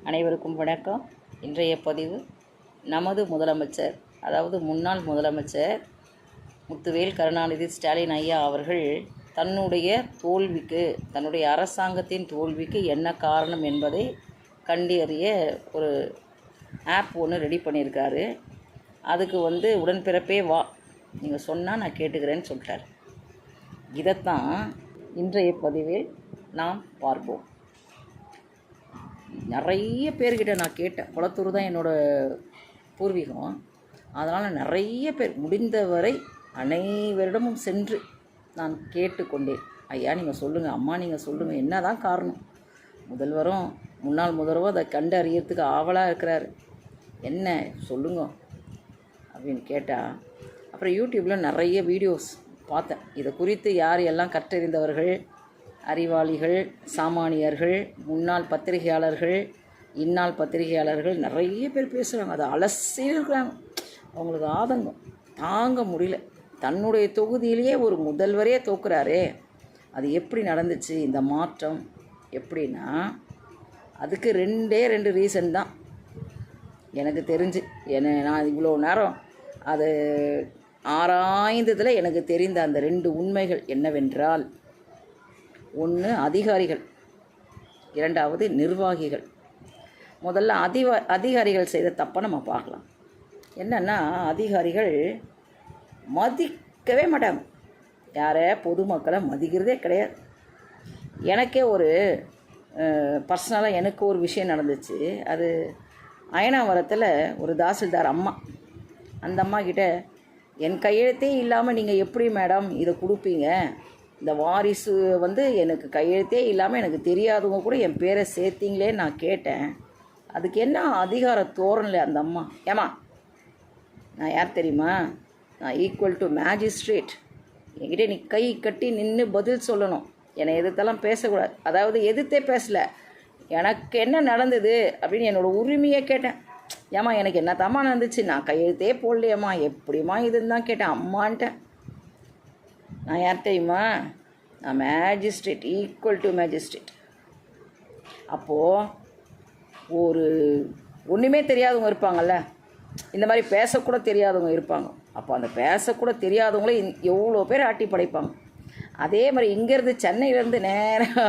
அனைவருக்கும் வணக்கம். இன்றைய பதிவு நமது முதலமைச்சர், அதாவது முன்னாள் முதலமைச்சர் முத்துவேல் கருணாநிதி ஸ்டாலின் ஐயா அவர்கள் தன்னுடைய தோல்விக்கு, தன்னுடைய அரசாங்கத்தின் தோல்விக்கு என்ன காரணம் என்பதை கண்டறிய ஒரு ஆப் ஒன்று ரெடி பண்ணியிருக்காரு. அதுக்கு உடன்பிறப்பே வா, நீங்கள் சொன்னால் நான் கேட்டுக்கிறேன்னு சொல்லிட்டார். இதைத்தான் இன்றைய பதிவில் நாம் பார்ப்போம். நிறைய பேர்கிட்ட நான் கேட்டேன். குளத்தூர் தான் என்னோடய பூர்வீகம். அதனால் நிறைய பேர், முடிந்தவரை அனைவரிடமும் சென்று நான் கேட்டுக்கொண்டேன். ஐயா நீங்கள் சொல்லுங்கள், அம்மா நீங்கள் சொல்லுங்கள், என்ன தான் காரணம்? முதல்வரும் முன்னாள் முதல்வரும் அதை கண்டறியறதுக்கு ஆவலாக இருக்கிறாரு. என்ன சொல்லுங்க அப்படின்னு கேட்டால், அப்புறம் யூடியூப்பில் நிறைய வீடியோஸ் பார்த்தேன். இதை குறித்து யார் எல்லாம் கற்றறிந்தவர்கள், அறிவாளிகள், சாமானியர்கள், முன்னாள் பத்திரிகையாளர்கள், இந்நாள் பத்திரிகையாளர்கள் நிறைய பேர் பேசுகிறாங்க. அதை அலசிருக்கிறாங்க. அவங்களுக்கு ஆதங்கம் தாங்க முடியல. தன்னுடைய தொகுதியிலேயே ஒரு முதல்வரே தோக்குறாரே, அது எப்படி நடந்துச்சு இந்த மாற்றம் எப்படின்னா, அதுக்கு ரெண்டு ரீசன் தான் எனக்கு தெரிஞ்சு. நான் இவ்வளோ நேரம் அது ஆராய்ந்ததில் எனக்கு தெரிந்த அந்த 2 உண்மைகள் என்னவென்றால், ஒன்று அதிகாரிகள், இரண்டாவது நிர்வாகிகள். முதல்ல அதிகாரிகள் செய்த தப்பை நம்ம பார்க்கலாம். என்னென்னா, அதிகாரிகள் மதிக்கவே மாட்டாங்க. யாரை? பொதுமக்களை மதிக்கிறதே கிடையாது. எனக்கே ஒரு பர்சனலாக எனக்கு ஒரு விஷயம் நடந்துச்சு. அது அயனாவரத்தில் ஒரு தாசில்தார் அம்மா. அந்த அம்மா கிட்ட, என் கையெழுத்தே இல்லாமல் நீங்கள் எப்படி மேடம் இதை கொடுப்பீங்க? இந்த வாரிசு எனக்கு கையெழுத்தே இல்லாமல் எனக்கு தெரியாதவங்க கூட என் பேரை சேர்த்திங்களேன்னு நான் கேட்டேன். அதுக்கு என்ன அதிகார தோரணில் அந்த அம்மா, ஏமா நான் யார் தெரியுமா? நான் ஈக்குவல் டு மேஜிஸ்ட்ரேட். என்கிட்ட நீ கை கட்டி நின்று பதில் சொல்லணும். என்னை எதிர்த்தெல்லாம் பேசக்கூடாது. அதாவது எதிர்த்தே பேசலை, எனக்கு என்ன நடந்தது அப்படின்னு என்னோடய உரிமையை கேட்டேன். ஏம்மா எனக்கு என்ன தாம்மா நடந்துச்சு? நான் கையெழுத்தே போடலையம்மா, எப்படிம்மா இதுன்னு தான் கேட்டேன். அம்மான்ட்டேன். நான் யார் தெரியுமா? நான் மேஜிஸ்ட்ரேட், ஈக்குவல் டு மேஜிஸ்ட்ரேட். அப்போது ஒரு ஒன்றுமே தெரியாதவங்க இருப்பாங்கள்ல, இந்த மாதிரி பேசக்கூட தெரியாதவங்க இருப்பாங்க. அப்போ அந்த பேசக்கூட தெரியாதவங்களே எவ்வளோ பேர் ஆட்டி படைப்பாங்க. அதே மாதிரி இங்கேருந்து சென்னையிலேருந்து நேராக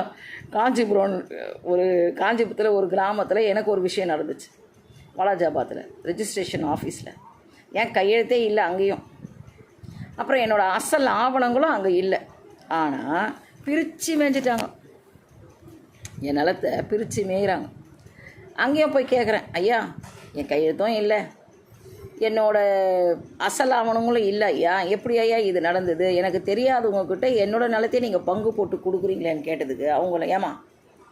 காஞ்சிபுரத்தில் ஒரு கிராமத்தில் எனக்கு ஒரு விஷயம் நடந்துச்சு. வாலாஜாபாத்தில் ரெஜிஸ்ட்ரேஷன் ஆஃபீஸில் ஏன் கையெழுத்தே இல்லை அங்கேயும். அப்புறம் என்னோடய அசல் ஆவணங்களும் அங்கே இல்லை. ஆனால் பிரித்து மேய்ஞ்சிட்டாங்க. என் நிலத்தை பிரித்து மேய்கிறாங்க. அங்கேயும் போய் கேட்குறேன், ஐயா என் கையெழுத்தும் இல்லை, என்னோடய அசல் ஆவணங்களும் இல்லை ஐயா, எப்படி ஐயா இது நடந்தது? எனக்கு தெரியாதவங்கக்கிட்ட என்னோடய நிலத்தையே நீங்கள் பங்கு போட்டு கொடுக்குறீங்களேன்னு கேட்டதுக்கு அவங்கள, ஏமா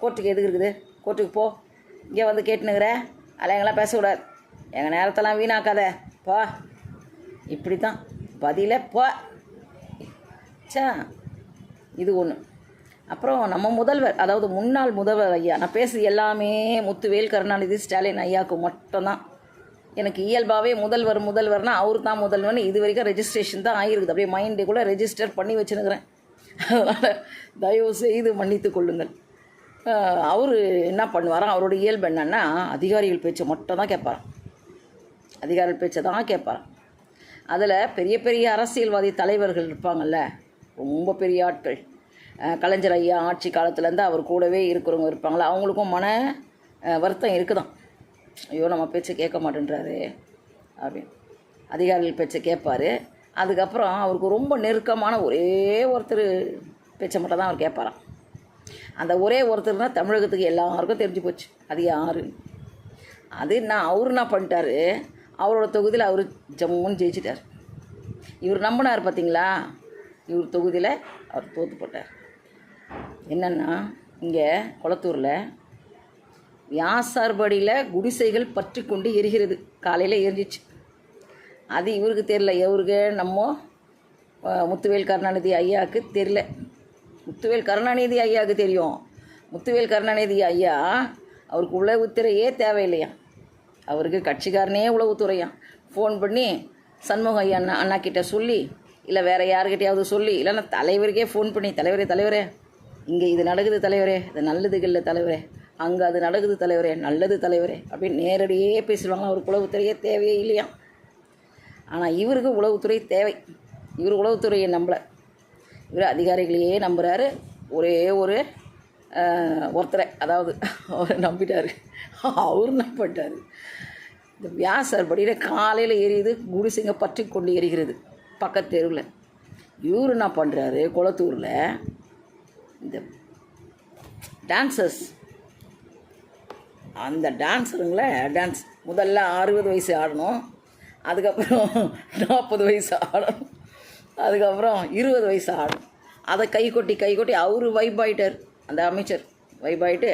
கோர்ட்டுக்கு எதுக்கு இருக்குது? கோர்ட்டுக்கு போ, இங்கே கேட்டுனுங்கிற அலையங்களாம் பேசக்கூடாது, எங்கள் நேரத்தெல்லாம் வீணாக்காத போ. இப்படி தான் பதில போ. சா, இது ஒன்று. அப்புறம் நம்ம முதல்வர், அதாவது முன்னாள் முதல்வர் ஐயா, நான் பேசுறது எல்லாமே முத்துவேல் கருணாநிதி ஸ்டாலின் ஐயாவுக்கு மட்டும்தான். எனக்கு இயல்பாகவே முதல்வர்னால் அவர் தான் முதல்வர்னு இது வரைக்கும் ரெஜிஸ்ட்ரேஷன் தான் ஆகிருக்குது. அப்படியே மைண்டு கூட ரெஜிஸ்டர் பண்ணி வச்சுருக்கிறேன். அதனால் தயவு செய்து மன்னித்து கொள்ளுங்கள். அவர் என்ன பண்ணுவாராம், அவரோட இயல்பு என்னன்னா, அதிகாரிகள் பேச்சை மட்டும் தான் கேட்பாராம். அதிகாரிகள் பேச்சை தான் கேட்பாராம். அதில் பெரிய பெரிய அரசியல்வாதி தலைவர்கள் இருப்பாங்கள்ல, ரொம்ப பெரிய ஆட்கள், கலைஞர் ஐயா ஆட்சி காலத்துலேருந்து அவர் கூடவே இருக்கிறவங்க இருப்பாங்களா, அவங்களுக்கும் மன வருத்தம் இருக்குதான். ஐயோ நம்ம பேச்சை கேட்க மாட்டேன்றாரு அப்படின்னு அதிகாரிகள் பேச்சை கேட்பார். அதுக்கப்புறம் அவருக்கு ரொம்ப நெருக்கமான ஒரே ஒருத்தர் பேச்சை மட்டும் தான் அவர் கேட்பாராம். அந்த ஒரே ஒருத்தர் தான் தமிழகத்துக்கு எல்லாருக்கும் தெரிஞ்சு போச்சு. அது யார்? அது அவர் என்ன பண்ணிட்டார், அவரோட தொகுதியில் அவர் ஜம்முன்னு ஜெயிச்சிட்டார். இவர் நம்பினார் பார்த்தீங்களா, இவர் தொகுதியில் அவர் தோற்று போட்டார். என்னென்னா, இங்கே குளத்தூரில் வியாசார்படியில் குடிசைகள் பற்றி கொண்டு எரிகிறது. காலையில் எரிஞ்சிச்சு. அது இவருக்கு தெரியல. இவருக்கு நம்ம முத்துவேல் கருணாநிதி ஐயாவுக்கு தெரியல. முத்துவேல் கருணாநிதி ஐயாவுக்கு தெரியும். முத்துவேல் கருணாநிதி ஐயா அவருக்கு உளவுத்துறையே தேவையில்லையா, அவருக்கு கட்சிக்காரனே உளவுத்துறையான். ஃபோன் பண்ணி சண்முகம் ஐயா அண்ணா கிட்ட சொல்லி, இல்லை வேறு யாருக்கிட்டையாவது சொல்லி, இல்லைன்னா தலைவருக்கே ஃபோன் பண்ணி, தலைவரே இங்கே இது நடக்குது தலைவரே, இது நல்லதுக்கு இல்லை தலைவரே அங்கே அது நடக்குது தலைவரே, நல்லது தலைவரே அப்படின்னு நேரடியே பேசிடுவாங்க. அவருக்கு உளவுத்துறையே தேவையே இல்லையா. ஆனால் இவருக்கு உளவுத்துறை தேவை. இவர் உளவுத்துறையை நம்பலை, இவர் அதிகாரிகளையே நம்புகிறாரு. ஒரே ஒரு ஒருத்தரை, அதாவது அவர் நம்பிட்டார். அவர் நம்பிட்டார். இந்த வியாசர் படியில் காலையில் எரியுது, குடிசைங்க பற்றி கொண்டு எரிகிறது பக்கத்து தெருவில். இவர் என்ன பண்ணுறாரு, குளத்தூரில் இந்த டான்சர்ஸ், அந்த டான்ஸருங்களை டான்ஸ் முதல்ல 60 வயசு ஆடணும், அதுக்கப்புறம் 40 வயசு ஆடணும், அதுக்கப்புறம் 20 வயசு ஆடணும். அதை கை கொட்டி அவர் வைப்பாயிட்டார். அந்த அமைச்சர் வைப்பாயிட்டு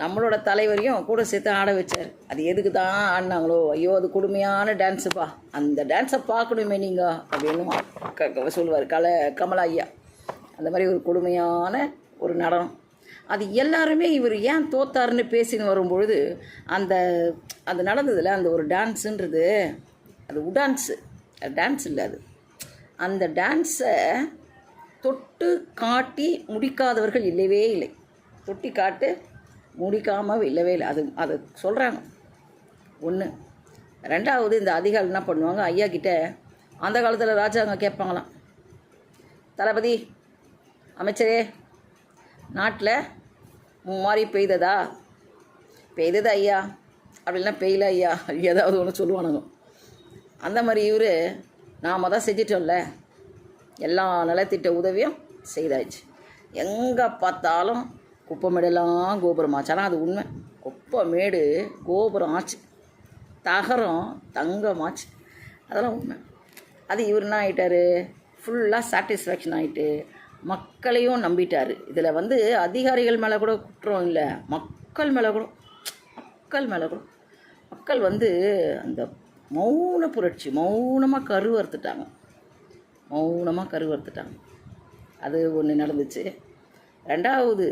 நம்மளோட தலைவரையும் கூட சேர்த்து ஆட வச்சார். அது எதுக்கு தான் ஆடினாங்களோ, ஐயோ அது கொடுமையான டான்ஸுப்பா, அந்த டான்ஸை பார்க்கணுமே நீங்கள் அப்படின்னு சொல்லுவார் கமலா ஐயா. அந்த மாதிரி ஒரு கொடுமையான ஒரு நடனம். அது எல்லாருமே இவர் ஏன் தோத்தாருன்னு பேசின்னு வரும்பொழுது அந்த அது நடந்ததில்ல, அந்த ஒரு டான்ஸுன்றது அது உடான்ஸு, டான்ஸ் இல்லை அது. அந்த டான்ஸை தொட்டு காட்டி முடிக்காதவர்கள் இல்லவே இல்லை. தொட்டி காட்டு முடிக்காமல் இல்லவே இல்லை. அதை சொல்கிறாங்க ஒன்று. ரெண்டாவது, இந்த அதிகாரி என்ன பண்ணுவாங்க, ஐயா கிட்டே அந்த காலத்தில் ராஜாங்க கேட்பாங்களாம், தளபதி அமைச்சரே நாட்டில் மாதிரி பெய்ததா ஐயா அப்படின்னா பெய்யல ஐயா ஏதாவது ஒன்று சொல்லுவானுங்க. அந்த மாதிரி இவர் நாம் தான் செஞ்சிட்டோம்ல, எல்லா நலத்திட்ட உதவியும் செய்தாச்சு. எங்கே பார்த்தாலும் குப்பைமேடெல்லாம் கோபுரம் ஆச்சு. ஆனால் அது உண்மை, குப்பைமேடு கோபுரம் ஆச்சு, தகரம் தங்கமாச்சு, அதெல்லாம் உண்மை. அது இவர் என்ன ஆகிட்டார், ஃபுல்லாக சாட்டிஸ்ஃபேக்ஷன் ஆகிட்டு மக்களையும் நம்பிட்டார். இதில் அதிகாரிகள் மேலே கூட குற்றம் இல்லை, மக்கள் மேலே கூட மக்கள் அந்த மௌன புரட்சி, மௌனமாக கருவறுத்துட்டாங்க. அது ஒன்று நடந்துச்சு. ரெண்டாவது,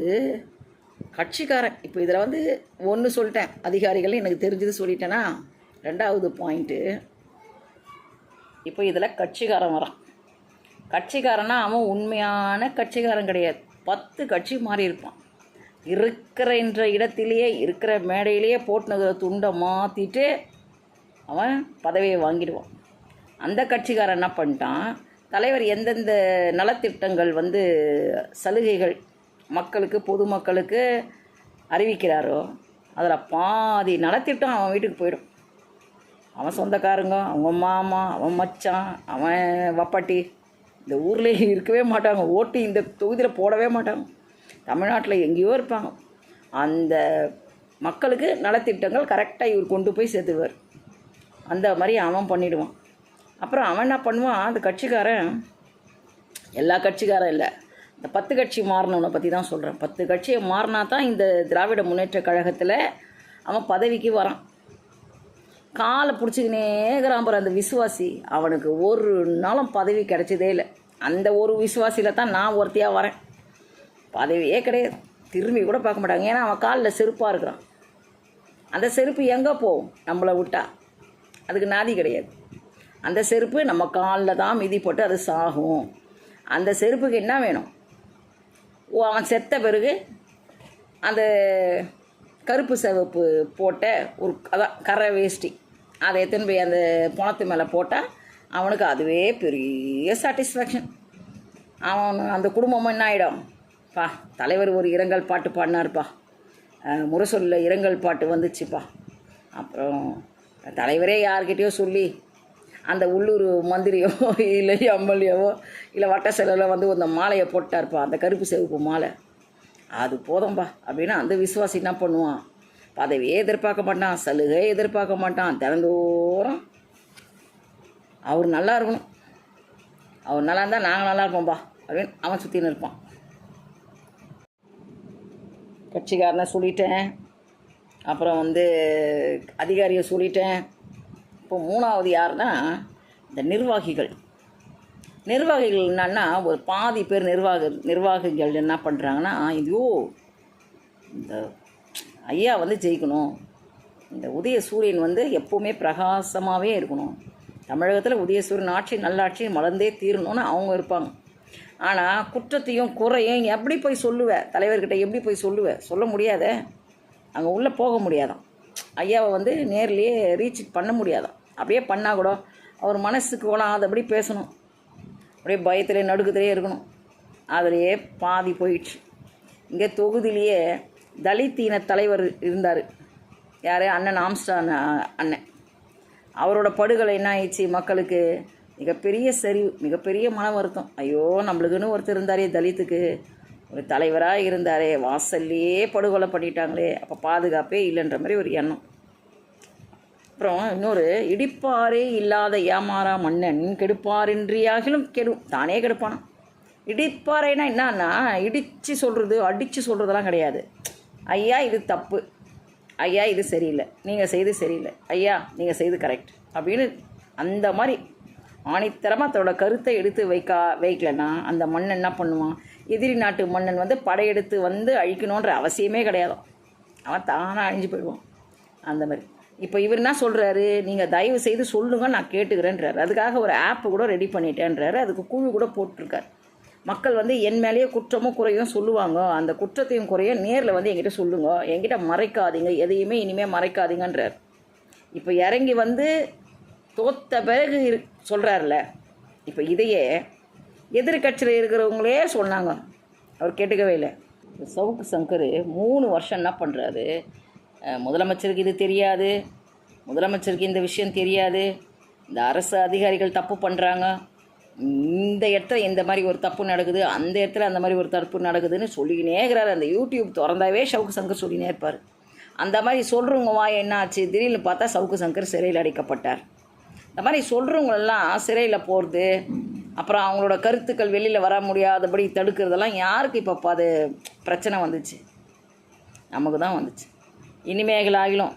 கட்சிக்காரன். இப்போ இதில் ஒன்று சொல்லிட்டேன், அதிகாரிகள் எனக்கு தெரிஞ்சது சொல்லிட்டேன்னா. ரெண்டாவது பாயிண்ட்டு, இப்போ இதில் கட்சிக்காரன் வரான். கட்சிக்காரனா அவன் உண்மையான கட்சிக்காரன் கிடையாது. 10 கட்சி மாறி இருப்பான். இருக்கிற இடத்திலேயே இருக்கிற மேடையிலேயே போட்டுனுக்கிற துண்டை மாற்றிட்டு அவன் பதவியை வாங்கிடுவான். அந்த கட்சிக்காரன் என்ன பண்ணிட்டான், தலைவர் எந்தெந்த நலத்திட்டங்கள் சலுகைகள் மக்களுக்கு பொதுமக்களுக்கு அறிவிக்கிறாரோ அதில் பாதி நலத்திட்டம் அவன் வீட்டுக்கு போயிடும். அவன் சொந்தக்காரங்க, அவங்க மாமா, அவன் மச்சான், அவன் வப்பாட்டி இந்த ஊரில் இருக்கவே மாட்டாங்க. ஓட்டு இந்த தொகுதியில் போடவே மாட்டாங்க. தமிழ்நாட்டில் எங்கேயோ இருப்பாங்க. அந்த மக்களுக்கு நலத்திட்டங்கள் கரெக்டாக இவர் கொண்டு போய் சேர்த்துவார். அந்த மாதிரி அவன் பண்ணிவிடுவான். அப்புறம் அவன் என்ன பண்ணுவான், அந்த கட்சிக்காரன், எல்லா காரன் இல்லை, இந்த 10 கட்சி மாறினவனை பற்றி தான் சொல்கிறேன். 10 கட்சியை மாறினா தான் இந்த திராவிட முன்னேற்ற கழகத்தில் அவன் பதவிக்கு வரான். காலை பிடிச்சிக்கினே இருக்கிறான் அந்த விசுவாசி. அவனுக்கு ஒரு நாளும் பதவி கிடைச்சதே இல்லை. அந்த ஒரு விசுவாசியில் தான் நான் ஒருத்தையாக வரேன். பதவியே கிடையாது, திரும்பி கூட பார்க்க மாட்டாங்க. ஏன்னா அவன் காலில் செருப்பாக இருக்கிறான். அந்த செருப்பு எங்கே போகும் நம்மளை விட்டா? அதுக்கு நாதி கிடையாது. அந்த செருப்பு நம்ம காலில் தான் மிதி போட்டு அது சாகும். அந்த செருப்புக்கு என்ன வேணும்? அவன் செத்த பிறகு அந்த கருப்பு சிவப்பு போட்ட ஒரு அதான் கரை வேஷ்டி அதை எத்தனை போய் அந்த பணத்து மேலே போட்டால் அவனுக்கு அதுவே பெரிய சாட்டிஸ்ஃபேக்ஷன். அவன் அந்த குடும்பமும் என்ன ஆகிடும், பா தலைவர் ஒரு இரங்கல் பாட்டு பாடினார்ப்பா, முரசொல்ல இரங்கல் பாட்டு வந்துச்சுப்பா. அப்புறம் தலைவரே யார்கிட்டையோ சொல்லி அந்த உள்ளூர் மந்திரியோ இல்லை எம்எல்ஏவோ இல்லை வட்ட செலவில் அந்த மாலையை போட்டார்ப்பா, அந்த கருப்பு சிவப்பு மாலை, அது போதும்பா அப்படின்னு அந்த விசுவாசி என்ன பண்ணுவான், பதவியே எதிர்பார்க்க மாட்டான், சலுகை எதிர்பார்க்க மாட்டான். தினந்தோறும் அவர் நல்லா இருக்கணும், அவர் நல்லா இருந்தால் நாங்கள் நல்லா இருப்போம்ப்பா அப்படின்னு அவன் சுற்றின்னு இருப்பான். கட்சிக்காரனை சொல்லிட்டேன், அப்புறம் அதிகாரியை சொல்லிட்டேன். இப்போ மூணாவது யாருன்னா இந்த நிர்வாகிகள். நிர்வாகிகள் என்னன்னா ஒரு பாதி பேர் நிர்வாகிகள் என்ன பண்ணுறாங்கன்னா, ஐயோ இந்த ஐயா ஜெயிக்கணும், இந்த உதயசூரியன் எப்போவுமே பிரகாசமாகவே இருக்கணும், தமிழகத்தில் உதயசூரியன் ஆட்சி நல்லாட்சி மலர்ந்தே தீரணும்னு அவங்க இருப்பாங்க. ஆனால் குற்றத்தையும் குறையும் எப்படி போய் சொல்லுவேன், தலைவர்கிட்ட எப்படி போய் சொல்லுவேன், சொல்ல முடியாத. அங்கே உள்ளே போக முடியாதான். ஐயாவை வந்து நேர்லேயே ரீச் பண்ண முடியாதான். அப்படியே பண்ணால் கூட அவர் மனசுக்கு ஓடாதபடி பேசணும். அப்படியே பயத்திலே நடுக்கத்திலே இருக்கணும். அதிலேயே பாதி போயிடுச்சு. இங்கே தொகுதியிலேயே தலித் இன தலைவர் இருந்தார். யார்? அண்ணன் ஆம்ஸ்டான் அண்ணன். அவரோட படுகொலை என்ன ஆயிடுச்சு? மக்களுக்கு மிகப்பெரிய சரிவு, மிகப்பெரிய மன வருத்தம். ஐயோ, நம்மளுக்குன்னு ஒருத்தர் இருந்தாரே, தலித்துக்கு ஒரு தலைவராக இருந்தாரே, வாசல்லையே படுகொலை பண்ணிட்டாங்களே, அப்போ பாதுகாப்பே இல்லைன்ற மாதிரி ஒரு எண்ணம். அப்புறம் இன்னொரு, இடிப்பாரே இல்லாத ஏமாறா மன்னன் கெடுப்பாரின்றியாகிலும் தானே கெடுப்பானா. இடிப்பாறைனா என்னன்னா, இடித்து சொல்கிறது, அடித்து சொல்கிறதெல்லாம் கிடையாது. ஐயா இது தப்பு, ஐயா இது சரியில்லை, நீங்கள் செய்து சரியில்லை, ஐயா நீங்கள் செய்து கரெக்ட் அப்படின்னு அந்த மாதிரி ஆணித்தரமாக தன்னோட கருத்தை எடுத்து வைக்கலைன்னா அந்த மன்னன் என்ன பண்ணுவான்? எதிரி நாட்டு மன்னன் வந்து படையெடுத்து வந்து அழிக்கணுன்ற அவசியமே கிடையாது. அவன் தானாக அழிஞ்சு போயிடுவான். அந்த மாதிரி இப்போ இவர் என்ன சொல்கிறாரு? நீங்கள் தயவு செய்து சொல்லுங்க, நான் கேட்டுக்கிறேன்றாரு. அதுக்காக ஒரு ஆப்பு கூட ரெடி பண்ணிட்டேன்றாரு. அதுக்கு குழு கூட போட்டிருக்காரு. மக்கள் வந்து என் மேலேயே குற்றமும் குறையும் சொல்லுவாங்க, அந்த குற்றத்தையும் குறையும் நேரில் வந்து என்கிட்ட சொல்லுங்க, என்கிட்ட மறைக்காதீங்க, எதையுமே இனிமேல் மறைக்காதீங்கன்றார். இப்போ இறங்கி வந்து தோத்த பிறகு சொல்கிறார்ல. இப்போ இதையே எதிர்கட்சியில் இருக்கிறவங்களே சொன்னாங்க, அவர் கேட்டுக்கவே இல்லை. சவுக்கு சங்கர் 3 வருஷம் என்ன பண்ணுறாரு? முதலமைச்சருக்கு இது தெரியாது, முதலமைச்சருக்கு இந்த விஷயம் தெரியாது, இந்த அரசு அதிகாரிகள் தப்பு பண்ணுறாங்க, இந்த இடத்துல இந்த மாதிரி ஒரு தப்பு நடக்குது, அந்த இடத்துல அந்த மாதிரி ஒரு தப்பு நடக்குதுன்னு சொல்லிக்கினே இருக்கிறார். அந்த யூடியூப் திறந்தாவே சவுக்கு சங்கர் சொல்லினே இருப்பார். அந்த மாதிரி சொல்கிறவங்க வாய் என்ன ஆச்சு? திடீர்னு பார்த்தா சவுக்கு சங்கர் சிறையில் அடைக்கப்பட்டார். இந்த மாதிரி சொல்கிறவங்களெல்லாம் சிறையில் போகிறது, அப்புறம் அவங்களோட கருத்துக்கள் வெளியில் வர முடியாதபடி தடுக்கிறதெல்லாம் யாருக்கு இப்போ அது பிரச்சனை வந்துச்சு? நமக்கு தான் வந்துச்சு. இனிமேகளாகிலும்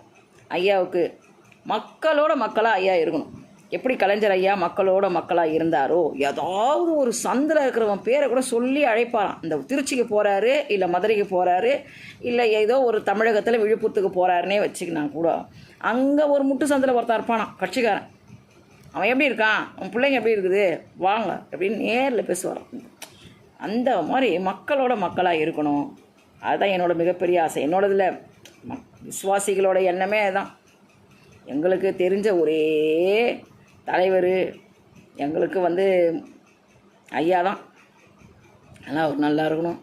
ஐயாவுக்கு மக்களோட மக்களாக ஐயா இருக்கணும். எப்படி கலைஞர் ஐயா மக்களோட மக்களாக இருந்தாரோ, ஏதாவது ஒரு சந்தில் இருக்கிறவன் பேரை கூட சொல்லி அழைப்பாராம். இந்த திருச்சிக்கு போகிறாரு, இல்லை மதுரைக்கு போகிறாரு, இல்லை ஏதோ ஒரு தமிழகத்தில் விழுப்புரத்துக்கு போகிறாருன்னே வச்சுக்கினா கூட அங்கே ஒரு முட்டு சந்தில் ஒருத்தன் இருப்பானான் கட்சிக்காரன். அவன் எப்படி இருக்கான், அவன் பிள்ளைங்க எப்படி இருக்குது, வாங்க அப்படின்னு நேரில் பேசுவாரான். அந்த மாதிரி மக்களோட மக்களாக இருக்கணும். அதுதான் என்னோடய மிகப்பெரிய ஆசை. என்னோடதில் விசுவாசிகளோட எண்ணமே அதுதான். எங்களுக்கு தெரிஞ்ச ஒரே தலைவர் எங்களுக்கு வந்து ஐயா தான். அதனால் அவர் நல்லா இருக்கணும்.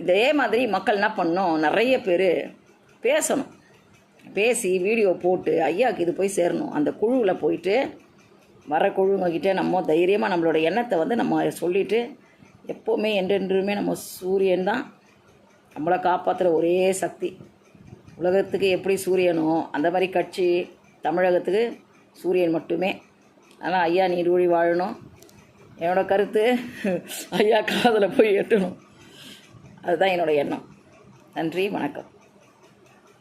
இதே மாதிரி மக்கள் என்ன பண்ணணும்? நிறைய பேர் பேசணும். பேசி வீடியோ போட்டு ஐயாவுக்கு இது போய் சேரணும். அந்த குழுவில் போயிட்டு வர குழுங்கக்கிட்ட நம்ம தைரியமாக நம்மளோட எண்ணத்தை வந்து நம்ம சொல்லிவிட்டு, எப்போவுமே என்றென்றுமே நம்ம சூரியன் தான் நம்மளை காப்பாற்றுற ஒரே சக்தி. உலகத்துக்கு எப்படி சூரியனோ அந்த மாதிரி கட்சி தமிழகத்துக்கு சூரியன் மட்டுமே. ஆனால் ஐயா நீடூழி வாழணும். என்னோட கருத்து ஐயா காதில் போய் எட்டணும். அதுதான் என்னோடய எண்ணம். நன்றி, வணக்கம்.